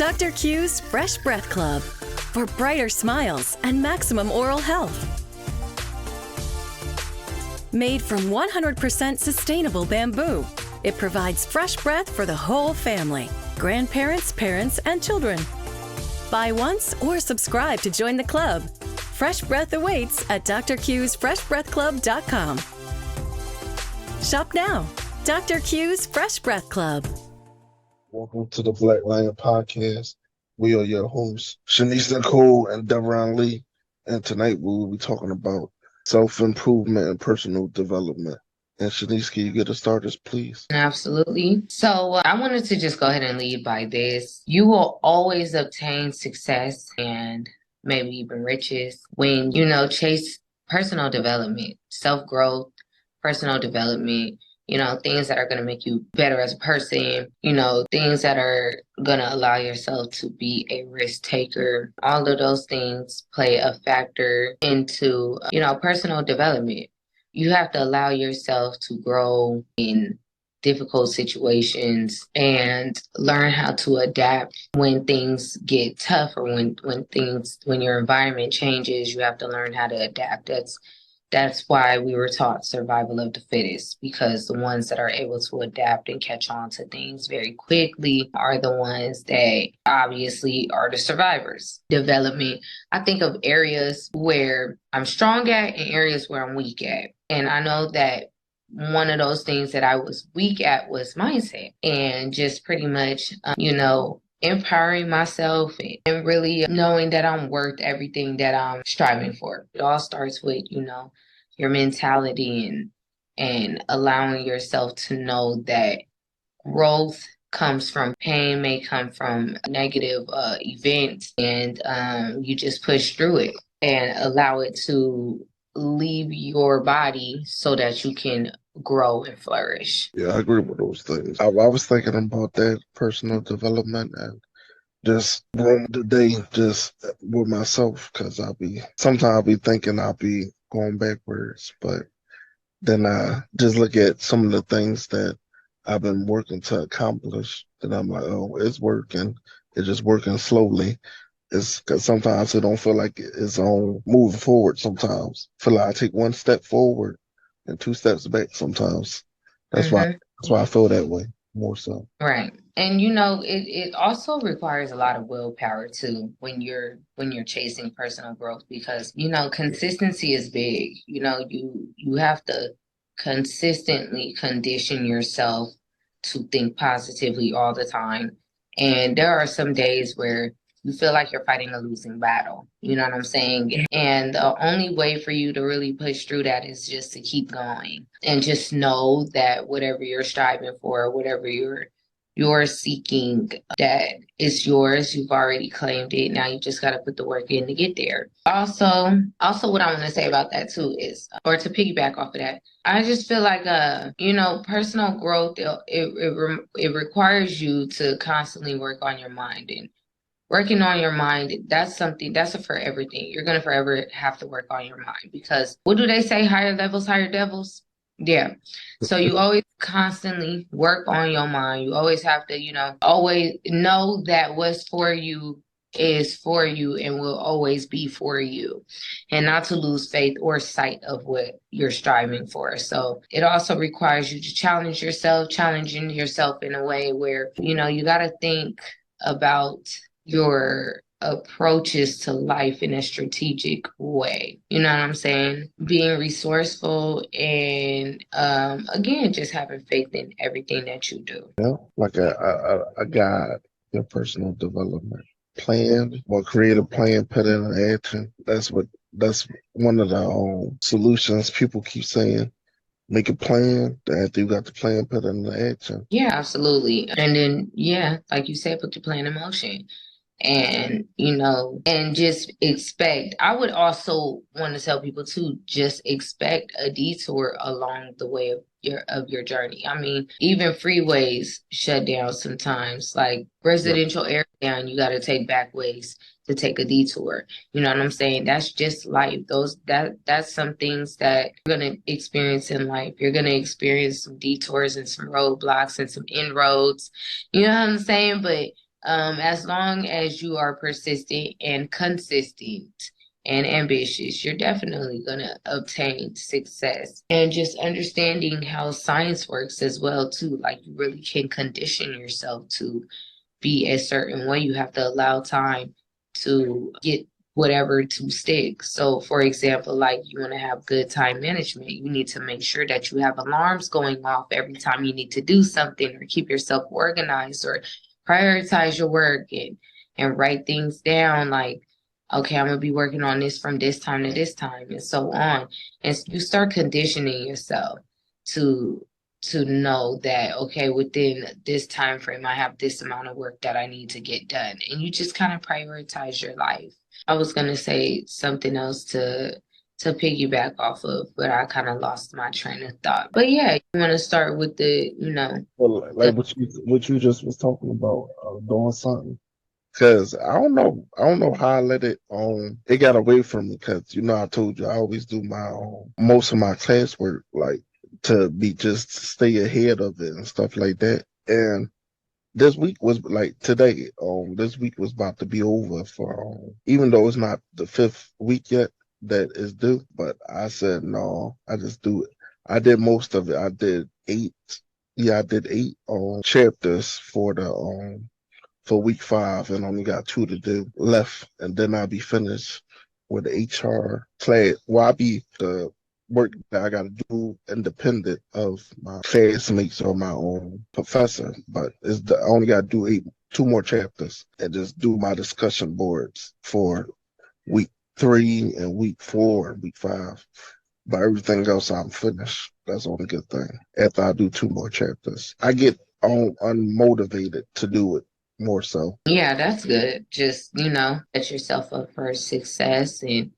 Dr. Q's Fresh Breath Club for brighter smiles and maximum oral health. Made from 100% sustainable bamboo, it provides fresh breath for the whole family, grandparents, parents, and children. Buy once or subscribe to join the club. Fresh breath awaits at drqsfreshbreathclub.com. Shop now. Dr. Q's Fresh Breath Club. Welcome to the Black Lion Podcast. We are your hosts, Shenise Nicole and Devon Lee. And tonight we will be talking about self-improvement and personal development. And Shenise, can you get us started, please? Absolutely. So I wanted to just go ahead and lead by this. You will always obtain success and maybe even riches when, chase personal development, self-growth, personal development, things that are going to make you better as a person, things that are going to allow yourself to be a risk taker. All of those things play a factor into, personal development. You have to allow yourself to grow in difficult situations and learn how to adapt when things get tough or when your environment changes. You have to learn how to adapt. That's why we were taught survival of the fittest, because the ones that are able to adapt and catch on to things very quickly are the ones that obviously are the survivors. Development, I think of areas where I'm strong at and areas where I'm weak at. And I know that one of those things that I was weak at was mindset, and just pretty much, empowering myself and really knowing that I'm worth everything that I'm striving for. It all starts with, your mentality and allowing yourself to know that growth comes from pain, may come from negative events, and you just push through it and allow it to leave your body so that you can grow and flourish. Yeah, I agree with those things. I was thinking about that personal development and just growing the day just with myself, because sometimes I'll be thinking I'll be going backwards, but then I just look at some of the things that I've been working to accomplish, and I'm like, oh, it's working. It's just working slowly. It's because sometimes it don't feel like it's on moving forward. Sometimes I feel like I take one step forward and two steps back sometimes. That's why I feel that way more so. Right. And it also requires a lot of willpower too when you're chasing personal growth, because consistency is big. You have to consistently condition yourself to think positively all the time. And there are some days where you feel like you're fighting a losing battle. You know what I'm saying? And the only way for you to really push through that is just to keep going and just know that whatever you're striving for, whatever you're seeking, that it's yours. You've already claimed it. Now you just got to put the work in to get there. Also what I want to say about that too is, or to piggyback off of that, I just feel like, personal growth, it requires you to constantly work on your mind, and working on your mind, that's for everything. You're going to forever have to work on your mind, because what do they say? Higher levels, higher devils. Yeah. So you always constantly work on your mind. You always have to, always know that what's for you is for you and will always be for you, and not to lose faith or sight of what you're striving for. So it also requires you to challenging yourself in a way where, you got to think about your approaches to life in a strategic way. You know what I'm saying? Being resourceful and again, just having faith in everything that you do. Yeah, like a guide, your personal development plan, or create a plan, put it in action. That's one of the solutions people keep saying. Make a plan. After you got the plan, put it into action. Yeah, absolutely. And then, like you said, put the plan in motion. And, and just expect. I would also want to tell people to just expect a detour along the way of your journey. I mean, even freeways shut down sometimes, like residential area down, you got to take back ways to take a detour. You know what I'm saying? That's just life. That's some things that you're going to experience in life. You're going to experience some detours and some roadblocks and some inroads. You know what I'm saying? But As long as you are persistent and consistent and ambitious, you're definitely going to obtain success. And just understanding how science works as well, too. Like, you really can condition yourself to be a certain way. You have to allow time to get whatever to stick. So, for example, like, you want to have good time management, you need to make sure that you have alarms going off every time you need to do something, or keep yourself organized, or prioritize your work, and write things down, like, okay, I'm gonna be working on this from this time to this time, and so on. And you start conditioning yourself to know that, okay, within this time frame, I have this amount of work that I need to get done, and you just kind of prioritize your life. I was gonna say something else to piggyback off of, but I kind of lost my train of thought. But yeah, you want to start with the, Well, like what you just was talking about, doing something. Cause I don't know how I let it it got away from me. Cause I told you I always do my most of my classwork, like, to be just stay ahead of it and stuff like that. And this week was like today. This week was about to be over for even though it's not the 5th week yet that is due. But I said no, I just do it. I did most of it. I did 8. Yeah, I did 8 chapters for week 5, and only got 2 to do left, and then I'll be finished with the HR class. Well, I'll be the work that I got to do independent of my classmates or my own professor, but I only got to do 2 more chapters and just do my discussion boards for week 3 and week 4 and week 5. But everything else I'm finished. That's the only good thing. After I do 2 more chapters, I get unmotivated to do it more so. Yeah, that's good. Just, set yourself up for success, and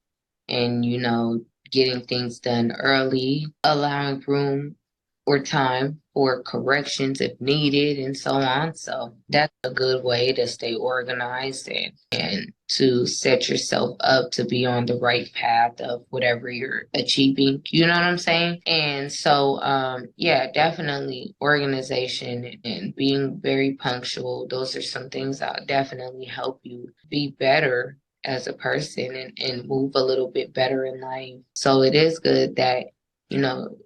getting things done early, allowing room or time for corrections if needed, and so on. So that's a good way to stay organized, and to set yourself up to be on the right path of whatever you're achieving. You know what I'm saying? And so, yeah, definitely organization and being very punctual. Those are some things that definitely help you be better as a person, and move a little bit better in life. So it is good that,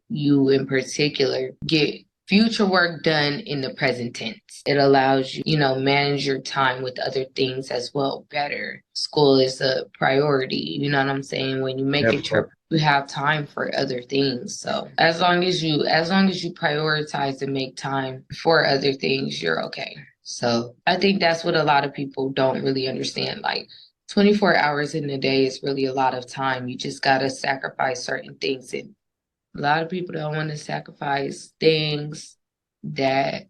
you in particular get future work done in the present tense. It allows you, manage your time with other things as well better. School is a priority, you know what I'm saying? When you make it your, you have time for other things. So as long as you prioritize and make time for other things, you're okay. So I think that's what a lot of people don't really understand. Like, 24 hours in a day is really a lot of time. You just got to sacrifice certain things. And a lot of people don't want to sacrifice things that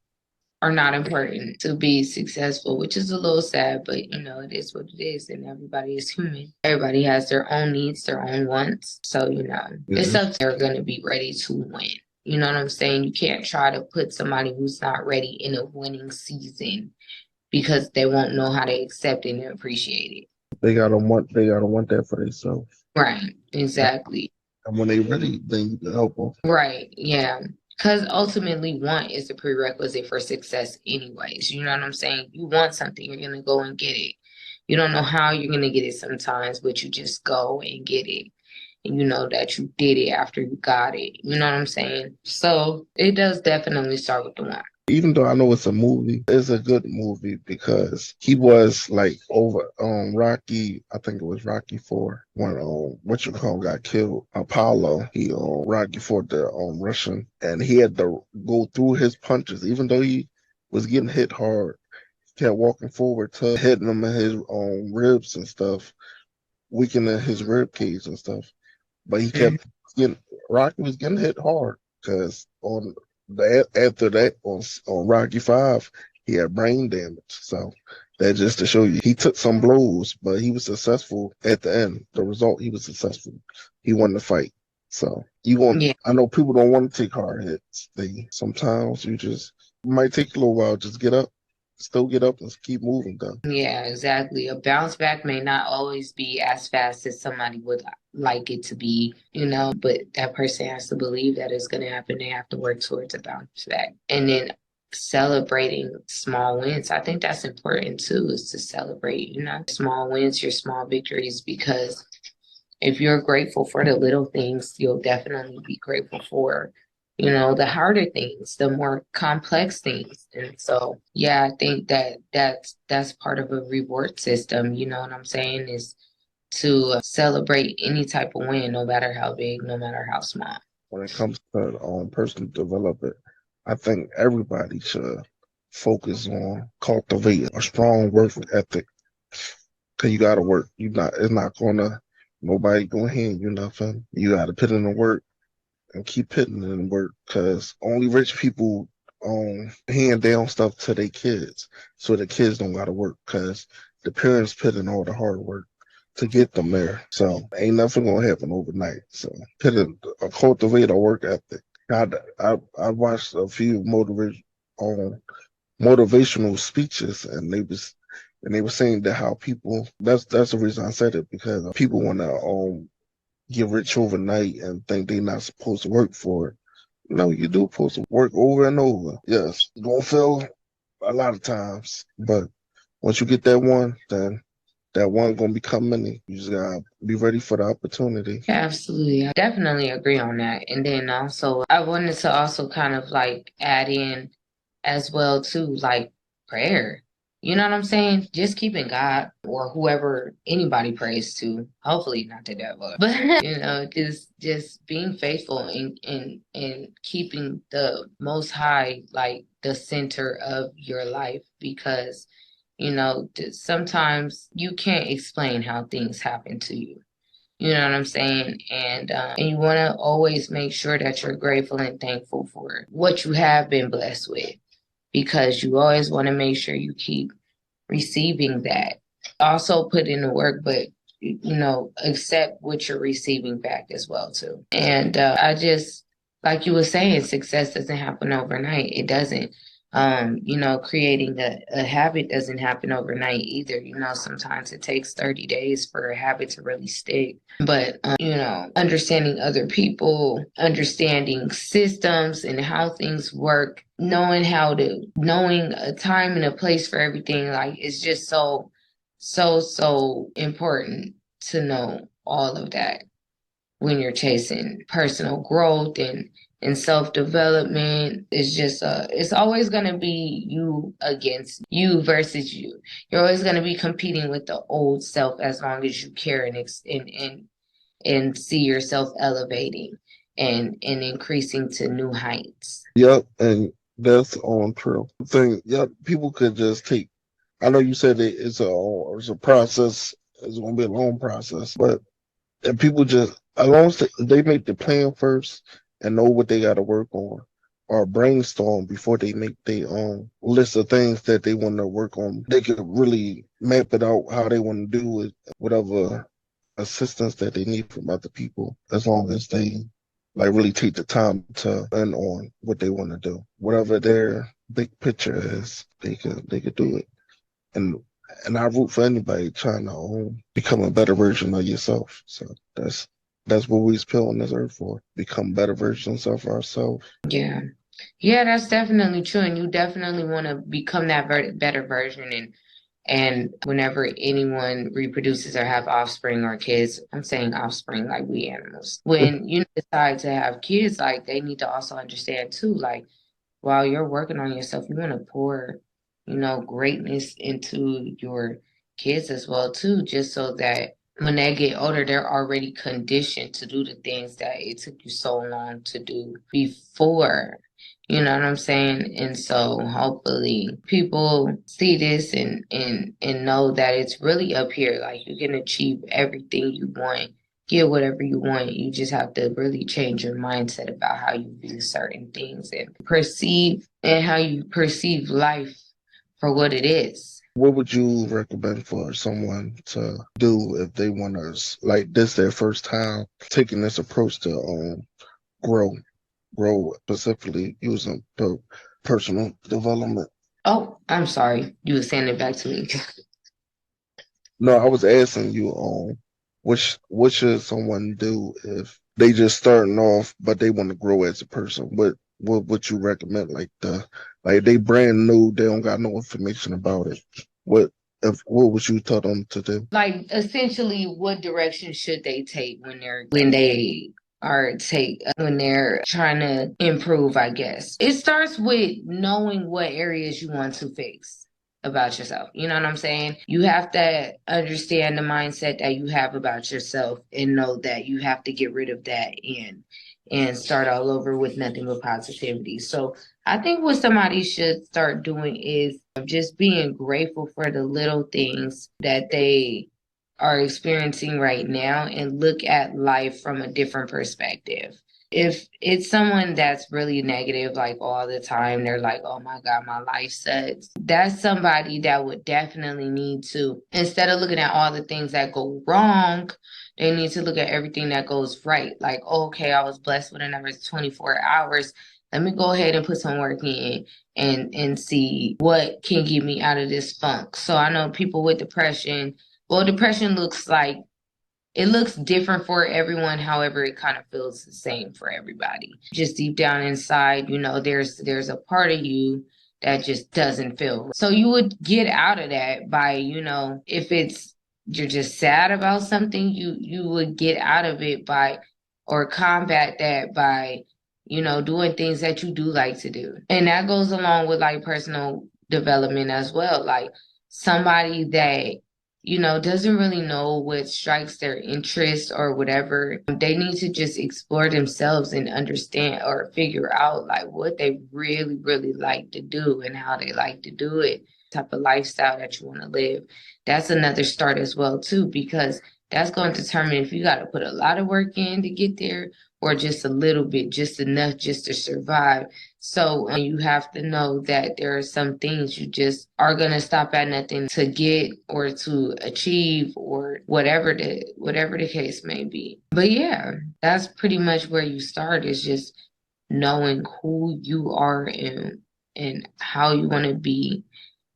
are not important to be successful, which is a little sad, but it is what it is, and everybody is human. Everybody has their own needs, their own wants. So, it's up to they're going to be ready to win. You know what I'm saying? You can't try to put somebody who's not ready in a winning season, because they won't know how to accept it and appreciate it. They gotta want that for themselves. Right, exactly. And when they ready, then you can help them. Right, yeah. Because ultimately, want is a prerequisite for success, anyways. You know what I'm saying? You want something, you're going to go and get it. You don't know how you're going to get it sometimes, but you just go and get it. And you know that you did it after you got it. You know what I'm saying? So it does definitely start with the want. Even though I know it's a movie, it's a good movie because he was like over Rocky. I think it was Rocky 4 when got killed. Apollo. Rocky fought the Russian, and he had to go through his punches, even though he was getting hit hard. He kept walking forward to hitting him in his ribs and stuff, weakening his rib cage and stuff. But he kept Rocky was getting hit hard because after that on Rocky 5, he had brain damage. So that just to show you, he took some blows, but he was successful at the end. The result, he was successful. He won the fight. So I know people don't want to take hard hits. Sometimes it might take a little while. Just get up, still get up, and keep moving though. Yeah, exactly. A bounce back may not always be as fast as somebody would like it to be, but that person has to believe that it's going to happen. They have to work towards a bounce back. And then celebrating small wins. I think that's important too, is to celebrate, small wins, your small victories, because if you're grateful for the little things, you'll definitely be grateful for, the harder things, the more complex things. And so, yeah, I think that's part of a reward system, you know what I'm saying, is to celebrate any type of win, no matter how big, no matter how small. When it comes to personal development, I think everybody should focus on cultivating a strong work ethic. Cause you gotta work. Nobody gonna hand you nothing. You gotta put in the work and keep putting in the work. Cause only rich people hand down stuff to their kids, so the kids don't gotta work. Cause the parents put in all the hard work to get them there. So ain't nothing gonna happen overnight. So cultivate a work ethic. I watched a few motivational speeches, and they were saying that how people, that's the reason I said it, because people want to get rich overnight and think they're not supposed to work for it. No, you do supposed to work over and over. Yes, you're gonna fail a lot of times, but once you get that one, then that one gonna become many. You just gotta be ready for the opportunity. Yeah, absolutely. I definitely agree on that. And then also, I wanted to also kind of like add in as well too, like prayer. You know what I'm saying? Just keeping God or whoever anybody prays to, hopefully not the devil, but just being faithful and keeping the Most High like the center of your life, because sometimes you can't explain how things happen to you. You know what I'm saying? And you want to always make sure that you're grateful and thankful for what you have been blessed with, because you always want to make sure you keep receiving that. Also put in the work, but accept what you're receiving back as well too. And I just, like you were saying, success doesn't happen overnight. It doesn't. Creating a habit doesn't happen overnight either. Sometimes it takes 30 days for a habit to really stick. But, understanding other people, understanding systems and how things work, knowing a time and a place for everything, like, it's just so, so, so important to know all of that when you're chasing personal growth and self-development. Is just it's always going to be you against you versus you. You're always going to be competing with the old self, as long as you care and see yourself elevating and increasing to new heights. Yep, and that's on true. People could just take. I know you said it's a process. It's going to be a long process, but if people just, as long as they make the plan first and know what they got to work on, or brainstorm before they make their own list of things that they want to work on, they could really map it out how they want to do it, whatever assistance that they need from other people, as long as they like really take the time to end on what they want to do. Whatever their big picture is, they could do it. And I root for anybody trying to become a better version of yourself. So that's what we was put on this earth for. Become better versions of ourselves. Yeah. Yeah, that's definitely true. And you definitely want to become that better version. And whenever anyone reproduces or have offspring or kids, I'm saying offspring like we animals, when you decide to have kids, like, they need to also understand too, like, while you're working on yourself, you want to pour, greatness into your kids as well too, just so that when they get older, they're already conditioned to do the things that it took you so long to do before. You know what I'm saying? And so hopefully people see this and know that it's really up here. Like, you can achieve everything you want, get whatever you want. You just have to really change your mindset about how you view certain things and how you perceive life for what it is. What would you recommend for someone to do if they want to, like, this their first time taking this approach to grow specifically using personal development? Oh, I'm sorry. You were saying it back to me. No, I was asking you what should someone do if they just starting off but they want to grow as a person? What would you recommend, like Like they brand new, they don't got no information about it. What would you tell them to do? Like essentially, what direction should they take when they're trying to improve, I guess. It starts with knowing what areas you want to fix about yourself. You know what I'm saying? You have to understand the mindset that you have about yourself and know that you have to get rid of that and start all over with nothing but positivity. So I think what somebody should start doing is just being grateful for the little things that they are experiencing right now and look at life from a different perspective. If it's someone that's really negative, like all the time, they're like, oh my God, my life sucks. That's somebody that would definitely need to, instead of looking at all the things that go wrong, they need to look at everything that goes right. Like, okay, I was blessed with another 24 hours. Let me go ahead and put some work in and see what can get me out of this funk. So I know people with depression, well, depression looks different for everyone. However, it kind of feels the same for everybody. Just deep down inside, there's a part of you that just doesn't feel right. So you would get out of that by, if you're just sad about something, you would get out of it by, or combat that by, doing things that you do like to do. And that goes along with like personal development as well. Like somebody that doesn't really know what strikes their interest or whatever. They need to just explore themselves and understand or figure out like what they really, really like to do and how they like to do it, type of lifestyle that you want to live. That's another start as well too, because that's going to determine if you got to put a lot of work in to get there or just a little bit, just enough just to survive. So you have to know that there are some things you just are going to stop at nothing to get or to achieve or whatever the case may be. But yeah, that's pretty much where you start, is just knowing who you are and how you want to be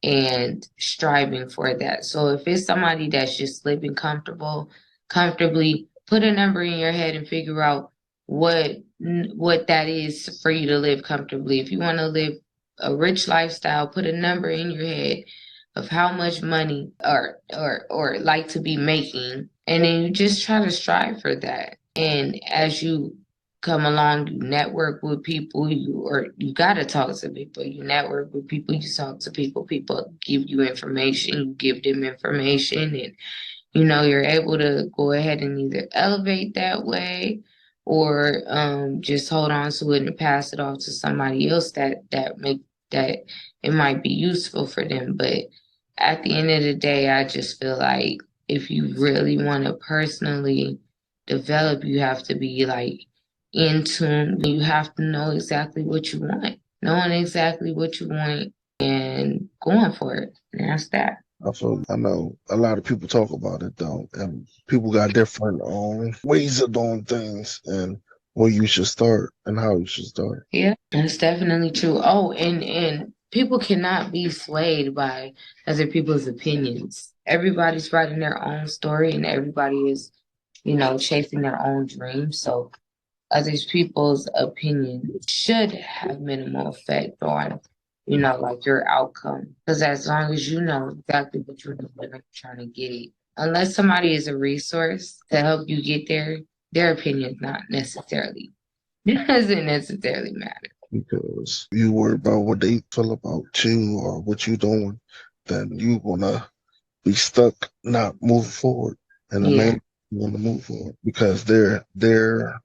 and striving for that. So if it's somebody that's just living comfortably, put a number in your head and figure out what that is for you to live comfortably. If you want to live a rich lifestyle, put a number in your head of how much money or like to be making, and then you just try to strive for that. And as you come along, you network with people, you gotta talk to people, you network with people, you talk to people, people give you information, you give them information, and you're able to go ahead and either elevate that way or just hold on to it and pass it off to somebody else that it might be useful for them. But at the end of the day, I just feel like if you really want to personally develop, you have to be like in tune. You have to know exactly what you want, knowing exactly what you want and going for it. And that's that. I know a lot of people talk about it though, and people got different ways of doing things and where you should start and how you should start. Yeah, that's definitely true. Oh, and people cannot be swayed by other people's opinions. Everybody's writing their own story and everybody is, chasing their own dreams. So other people's opinion should have minimal effect on, like your outcome. Because as long as you know exactly what you're doing and trying to get it, unless somebody is a resource to help you get there, their opinion not necessarily doesn't necessarily matter. Because you worry about what they feel about you or what you're doing, then you're gonna be stuck not moving forward. And the main want to move forward because their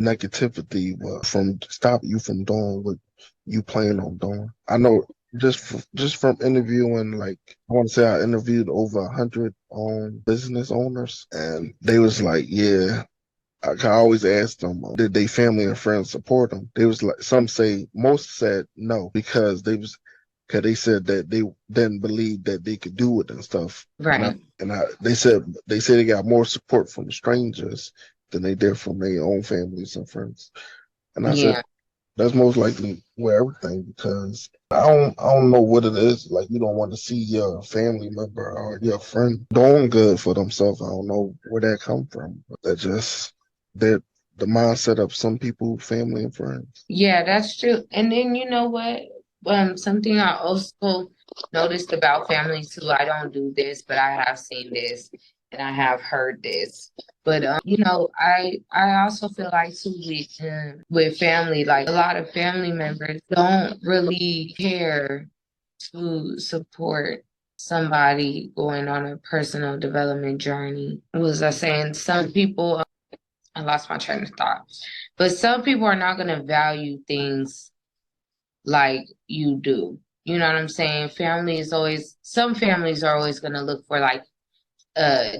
negativity will stop you from doing what you plan on doing. I know just from interviewing, like I want to say I interviewed over 100 business owners, and they was like, yeah. I always ask them, did they family and friends support them? They was like, most said no because they said that they didn't believe that they could do it and stuff. Right. They said they got more support from strangers than they did from their own families and friends. And I said that's most likely where everything, because I don't know what it is. Like you don't want to see your family member or your friend doing good for themselves. I don't know where that come from. That just the mindset of some people, family and friends. Yeah, that's true. And then you know what? Something I also noticed about family too, I don't do this, but I have seen this and I have heard this. But I also feel like too with family, like a lot of family members don't really care to support somebody going on a personal development journey. What was I saying? Some people, I lost my train of thought, but some people are not going to value things like you do. You know what I'm saying? Some families are always going to look for like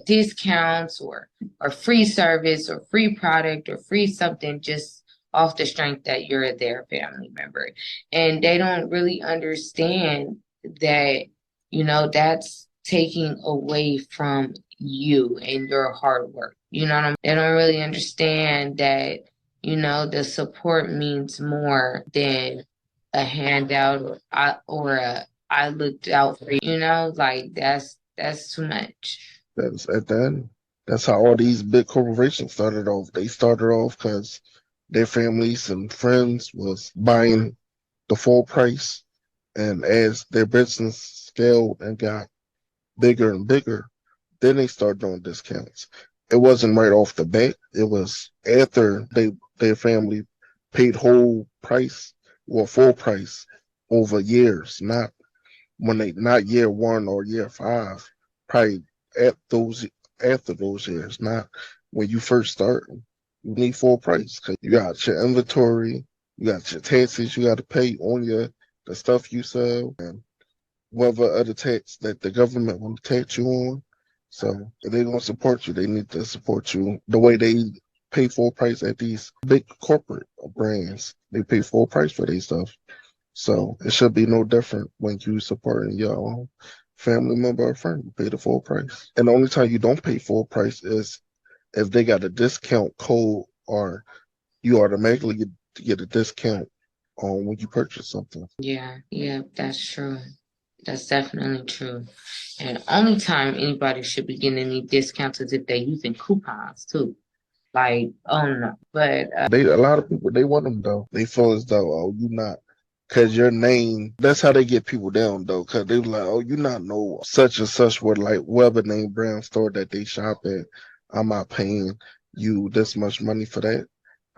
discounts or free service or free product or free something just off the strength that you're their family member. And they don't really understand that, that's taking away from you and your hard work. You know what I mean? They don't really understand that, the support means more than a handout I looked out for you, like that's too much. That's at the end. That's how all these big corporations started off. They started off because their families and friends was buying the full price, and as their business scaled and got bigger and bigger, then they started doing discounts. It wasn't right off the bat. It was after their family paid whole price or full price over years, not year one or year five, probably at those after those years, not when you first start. You need full price because you got your inventory, you got your taxes you got to pay on the stuff you sell, and whatever other tax that the government will tax you on. So if they're gonna support you, they need to support you the way they pay full price at these big corporate brands. They pay full price for their stuff. So it should be no different when you supporting your own family member or friend. You pay the full price. And the only time you don't pay full price is if they got a discount code or you automatically get a discount on when you purchase something. Yeah, that's true. That's definitely true. And only time anybody should be getting any discounts is if they're using coupons too. Like, oh no. But A lot of people they want them though. They feel as though you not because your name. That's how they get people down though. Because they like you not know such and such with like whatever name brand store that they shop at. I'm not paying you this much money for that.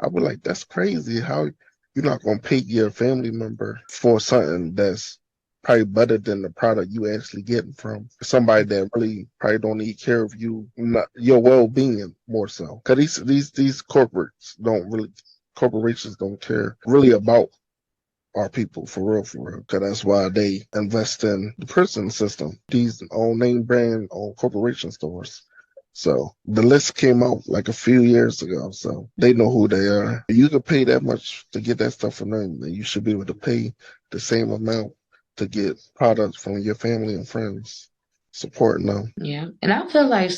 I was like, that's crazy. How you're not gonna pay your family member for something that's probably better than the product you actually getting from somebody that really probably don't need care of you, not your well being more so. Cause these corporations don't care really about our people for real, for real. Cause that's why they invest in the prison system. These own name brand own corporation stores. So the list came out like a few years ago, so they know who they are. You could pay that much to get that stuff from them, and you should be able to pay the same amount to get products from your family and friends supporting them. yeah, and I feel like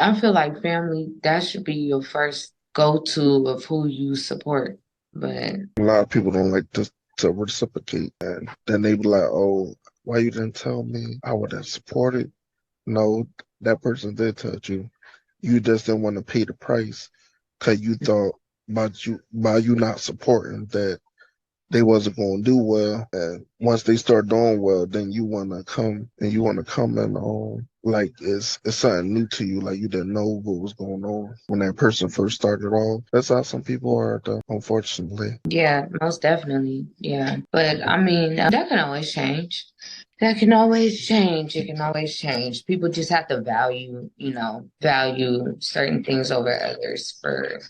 I feel like family that should be your first go-to of who you support. But A lot of people don't like to reciprocate, and then they be like, "Oh, why you didn't tell me? I would have supported." No, that person did touch you. You just didn't want to pay the price because you thought by you not supporting that they wasn't going to do well. And once they start doing well, then you want to come and like it's something new to you, like you didn't know what was going on when that person first started off. That's how some people are, though, unfortunately. yeah, most definitely. Yeah. But I mean, that can always change. That can always change. It can always change. People just have to value certain things over others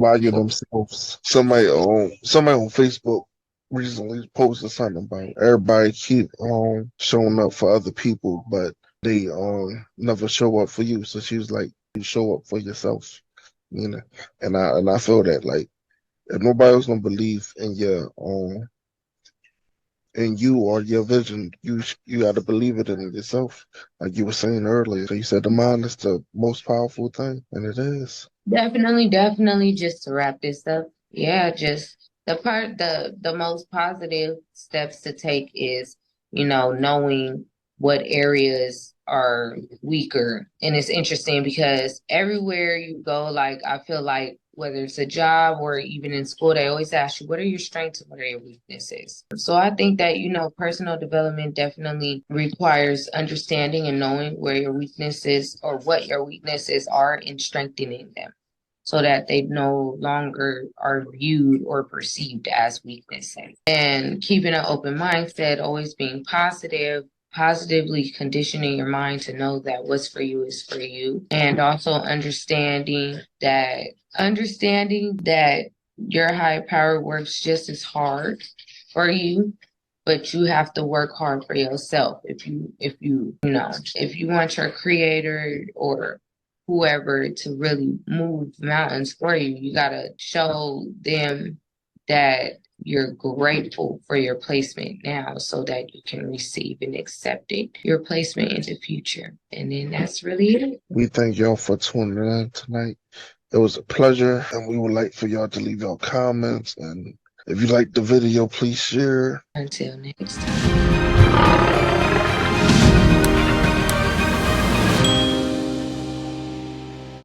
Value for themselves. Somebody on Facebook recently posted something about everybody keep showing up for other people, but they never show up for you. So she was like, you show up for yourself, you know. And I feel that like if nobody else gonna believe in your in you or your vision, you got to believe it in yourself. Like you were saying earlier, you said the mind is the most powerful thing, and it is. definitely just to wrap this up. Yeah, just the most positive steps to take is, knowing what areas are weaker. And it's interesting because everywhere you go, like I feel like whether it's a job or even in school, they always ask you, what are your strengths and what are your weaknesses? So I think that, personal development definitely requires understanding and knowing where your weaknesses or what your weaknesses are and strengthening them so that they no longer are viewed or perceived as weaknesses. And keeping an open mindset, always being positive, positively conditioning your mind to know that what's for you is for you, and also understanding that your higher power works just as hard for you, but you have to work hard for yourself. If you want your creator or whoever to really move mountains for you, you gotta show them that you're grateful for your placement now so that you can receive and accept your placement in the future. And then that's really it. We thank y'all for tuning in tonight. It was a pleasure, and we would like for y'all to leave your comments. And if you like the video, please share. Until next time.